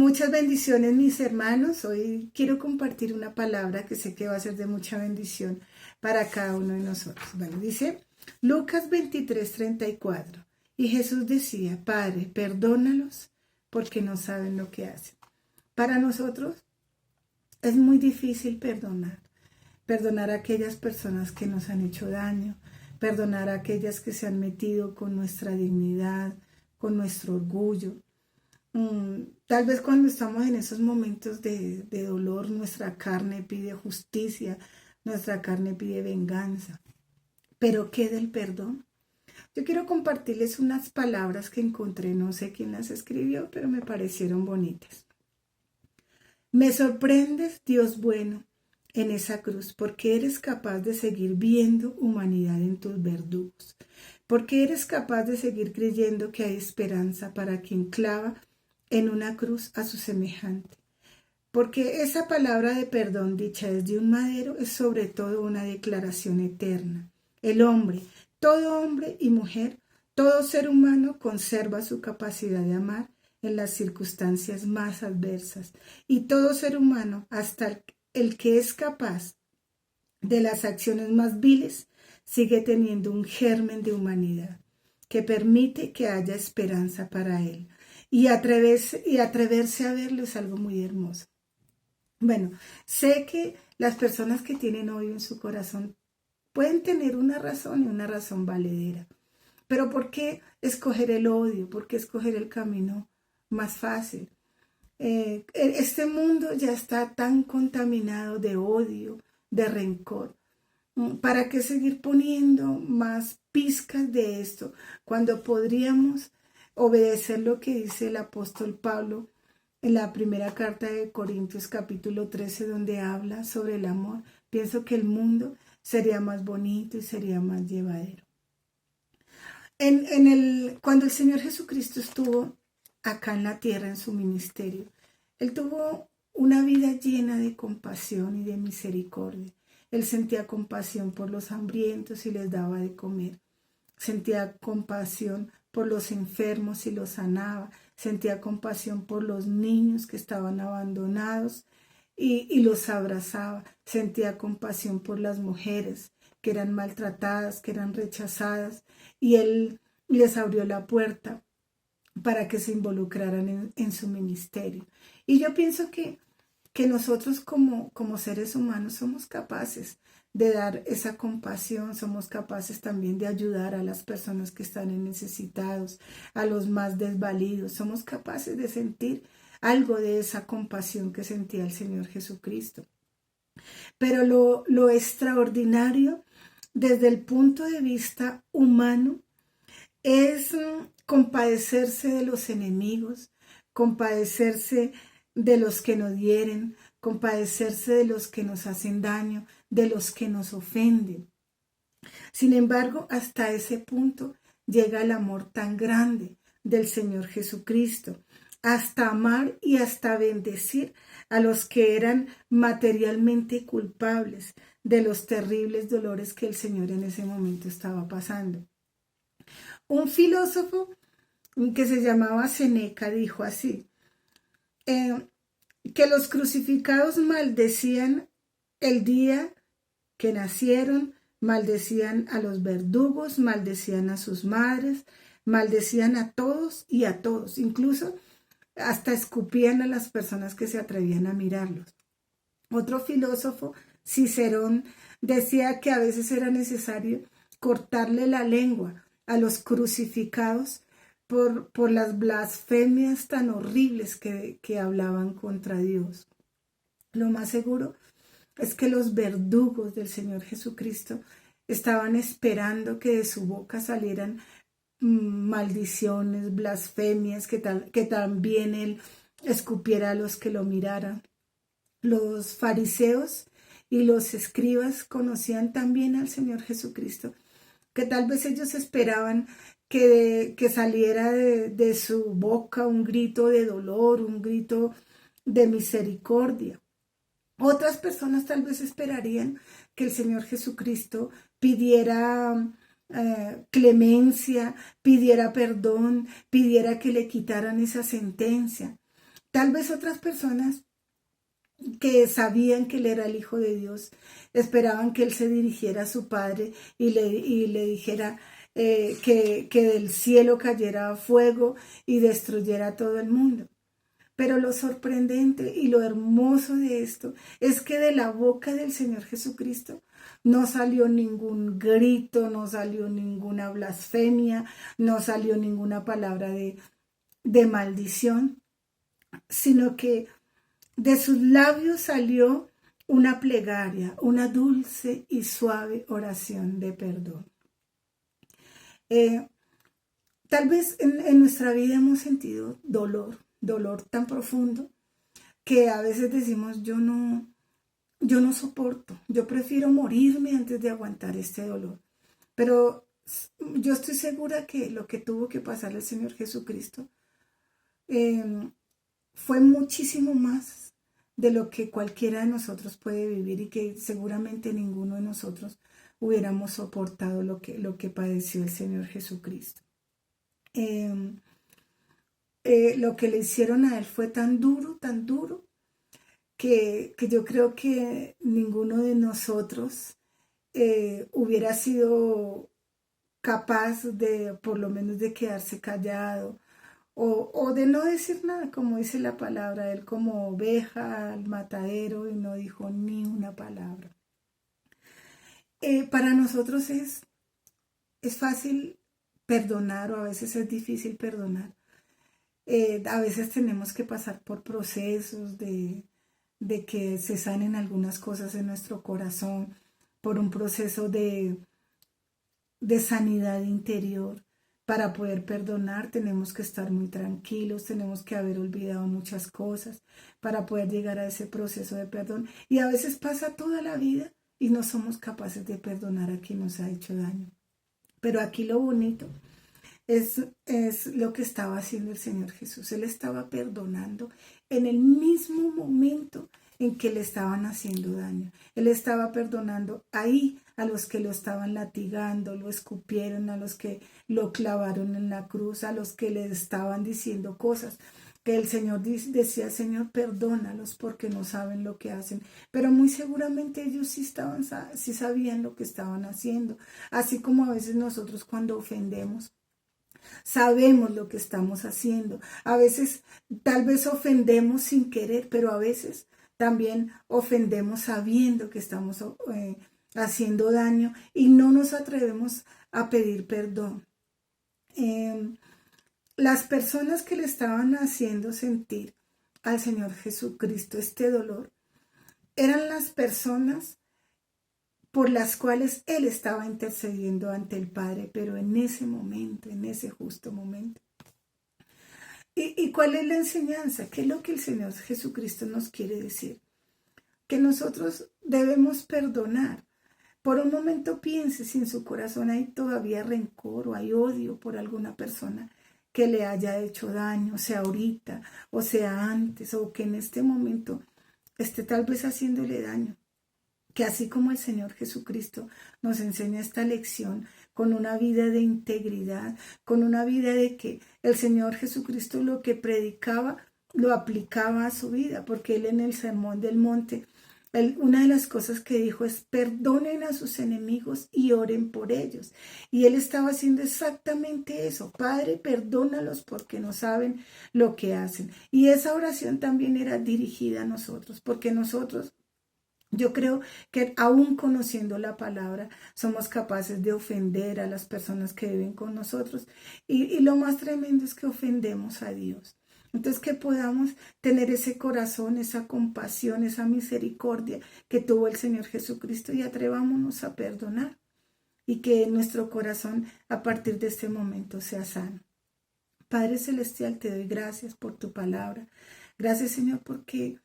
Muchas bendiciones, mis hermanos. Hoy quiero compartir una palabra que sé que va a ser de mucha bendición para cada uno de nosotros. Bueno, dice Lucas 23:34. Y Jesús decía: Padre, perdónalos porque no saben lo que hacen. Para nosotros es muy difícil perdonar a aquellas personas que nos han hecho daño, perdonar a aquellas que se han metido con nuestra dignidad, con nuestro orgullo. Tal vez cuando estamos en esos momentos de dolor, nuestra carne pide justicia, nuestra carne pide venganza. Pero ¿qué del perdón? Yo quiero compartirles unas palabras que encontré, no sé quién las escribió, pero me parecieron bonitas. Me sorprendes, Dios bueno, en esa cruz, porque eres capaz de seguir viendo humanidad en tus verdugos, porque eres capaz de seguir creyendo que hay esperanza para quien clava en una cruz a su semejante. Porque esa palabra de perdón dicha desde un madero es sobre todo una declaración eterna. El hombre, todo hombre y mujer, todo ser humano conserva su capacidad de amar en las circunstancias más adversas. Y todo ser humano, hasta el que es capaz de las acciones más viles, sigue teniendo un germen de humanidad que permite que haya esperanza para él. Y atreverse a verlo es algo muy hermoso. Bueno, sé que las personas que tienen odio en su corazón pueden tener una razón y una razón valedera. Pero ¿por qué escoger el odio? ¿Por qué escoger el camino más fácil? Este mundo ya está tan contaminado de odio, de rencor. ¿Para qué seguir poniendo más pizcas de esto cuando podríamos obedecer lo que dice el apóstol Pablo en la primera carta de Corintios capítulo 13, donde habla sobre el amor? Pienso que el mundo sería más bonito y sería más llevadero. Cuando el Señor Jesucristo estuvo acá en la tierra en su ministerio, Él tuvo una vida llena de compasión y de misericordia. Él sentía compasión por los hambrientos y les daba de comer. Sentía compasión por los enfermos y los sanaba. Sentía compasión por los niños que estaban abandonados y los abrazaba. Sentía compasión por las mujeres que eran maltratadas, que eran rechazadas, y Él les abrió la puerta para que se involucraran en su ministerio. Y yo pienso que nosotros como seres humanos somos capaces de dar esa compasión, somos capaces también de ayudar a las personas que están necesitados, a los más desvalidos, somos capaces de sentir algo de esa compasión que sentía el Señor Jesucristo. Pero lo extraordinario desde el punto de vista humano es compadecerse de los enemigos, compadecerse de los que nos hieren, compadecerse de los que nos hacen daño, de los que nos ofenden. Sin embargo, hasta ese punto llega el amor tan grande del Señor Jesucristo, hasta amar y hasta bendecir a los que eran materialmente culpables de los terribles dolores que el Señor en ese momento estaba pasando. Un filósofo que se llamaba Seneca dijo así, que los crucificados maldecían el día que nacieron, maldecían a los verdugos, maldecían a sus madres, maldecían a todos y a todos, incluso hasta escupían a las personas que se atrevían a mirarlos. Otro filósofo, Cicerón, decía que a veces era necesario cortarle la lengua a los crucificados por las blasfemias tan horribles que hablaban contra Dios. Lo más seguro es que los verdugos del Señor Jesucristo estaban esperando que de su boca salieran maldiciones, blasfemias, que también Él escupiera a los que lo miraran. Los fariseos y los escribas conocían también al Señor Jesucristo, que tal vez ellos esperaban que saliera de su boca un grito de dolor, un grito de misericordia. Otras personas tal vez esperarían que el Señor Jesucristo pidiera clemencia, pidiera perdón, pidiera que le quitaran esa sentencia. Tal vez otras personas que sabían que él era el Hijo de Dios, esperaban que él se dirigiera a su Padre y le dijera que del cielo cayera fuego y destruyera a todo el mundo. Pero lo sorprendente y lo hermoso de esto es que de la boca del Señor Jesucristo no salió ningún grito, no salió ninguna blasfemia, no salió ninguna palabra de maldición, sino que de sus labios salió una plegaria, una dulce y suave oración de perdón. Tal vez en nuestra vida hemos sentido dolor tan profundo que a veces decimos, yo no soporto, yo prefiero morirme antes de aguantar este dolor. Pero yo estoy segura que lo que tuvo que pasar el Señor Jesucristo fue muchísimo más de lo que cualquiera de nosotros puede vivir y que seguramente ninguno de nosotros hubiéramos soportado lo que padeció el Señor Jesucristo. Lo que le hicieron a él fue tan duro, que yo creo que ninguno de nosotros hubiera sido capaz de, por lo menos, de quedarse callado o de no decir nada, como dice la palabra, él como oveja al matadero y no dijo ni una palabra. Para nosotros es fácil perdonar o a veces es difícil perdonar. A veces tenemos que pasar por procesos de que se sanen algunas cosas en nuestro corazón, por un proceso de sanidad interior. Para poder perdonar tenemos que estar muy tranquilos, tenemos que haber olvidado muchas cosas para poder llegar a ese proceso de perdón. Y a veces pasa toda la vida y no somos capaces de perdonar a quien nos ha hecho daño. Pero aquí lo bonito es lo que estaba haciendo el Señor Jesús. Él estaba perdonando en el mismo momento en que le estaban haciendo daño. Él estaba perdonando ahí a los que lo estaban latigando, lo escupieron, a los que lo clavaron en la cruz, a los que le estaban diciendo cosas. Que el Señor decía, Señor, perdónalos porque no saben lo que hacen. Pero muy seguramente ellos sí sabían lo que estaban haciendo. Así como a veces nosotros cuando ofendemos, sabemos lo que estamos haciendo. A veces tal vez ofendemos sin querer, pero a veces también ofendemos sabiendo que estamos haciendo daño y no nos atrevemos a pedir perdón. Las personas que le estaban haciendo sentir al Señor Jesucristo este dolor eran las personas por las cuales Él estaba intercediendo ante el Padre, pero en ese momento, en ese justo momento. ¿Y cuál es la enseñanza? ¿Qué es lo que el Señor Jesucristo nos quiere decir? Que nosotros debemos perdonar. Por un momento piense si en su corazón hay todavía rencor o hay odio por alguna persona que le haya hecho daño, sea ahorita o sea antes, o que en este momento esté tal vez haciéndole daño. Que así como el Señor Jesucristo nos enseña esta lección con una vida de integridad, con una vida de que el Señor Jesucristo lo que predicaba lo aplicaba a su vida, porque Él en el Sermón del Monte, una de las cosas que dijo es perdonen a sus enemigos y oren por ellos. Y Él estaba haciendo exactamente eso. Padre, perdónalos porque no saben lo que hacen. Y esa oración también era dirigida a nosotros, porque nosotros, yo creo que aún conociendo la palabra, somos capaces de ofender a las personas que viven con nosotros. Y lo más tremendo es que ofendemos a Dios. Entonces, que podamos tener ese corazón, esa compasión, esa misericordia que tuvo el Señor Jesucristo y atrevámonos a perdonar. Y que nuestro corazón a partir de este momento sea sano. Padre Celestial, te doy gracias por tu palabra. Gracias, Señor, porque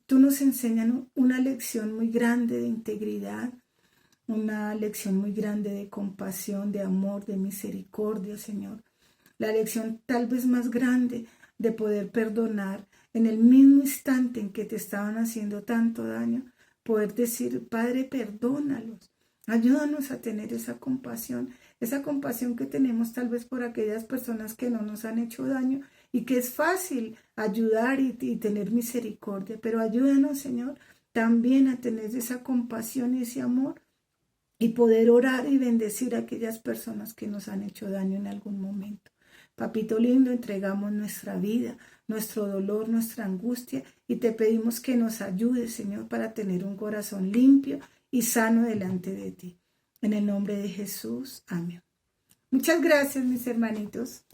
tú nos enseñas una lección muy grande de integridad, una lección muy grande de compasión, de amor, de misericordia, Señor. La lección tal vez más grande de poder perdonar en el mismo instante en que te estaban haciendo tanto daño, poder decir, Padre, perdónalos. Ayúdanos a tener esa compasión que tenemos tal vez por aquellas personas que no nos han hecho daño y que es fácil ayudar y tener misericordia, pero ayúdanos, Señor, también a tener esa compasión y ese amor y poder orar y bendecir a aquellas personas que nos han hecho daño en algún momento. Papito lindo, entregamos nuestra vida, nuestro dolor, nuestra angustia y te pedimos que nos ayudes, Señor, para tener un corazón limpio y sano delante de ti. En el nombre de Jesús, amén. Muchas gracias, mis hermanitos.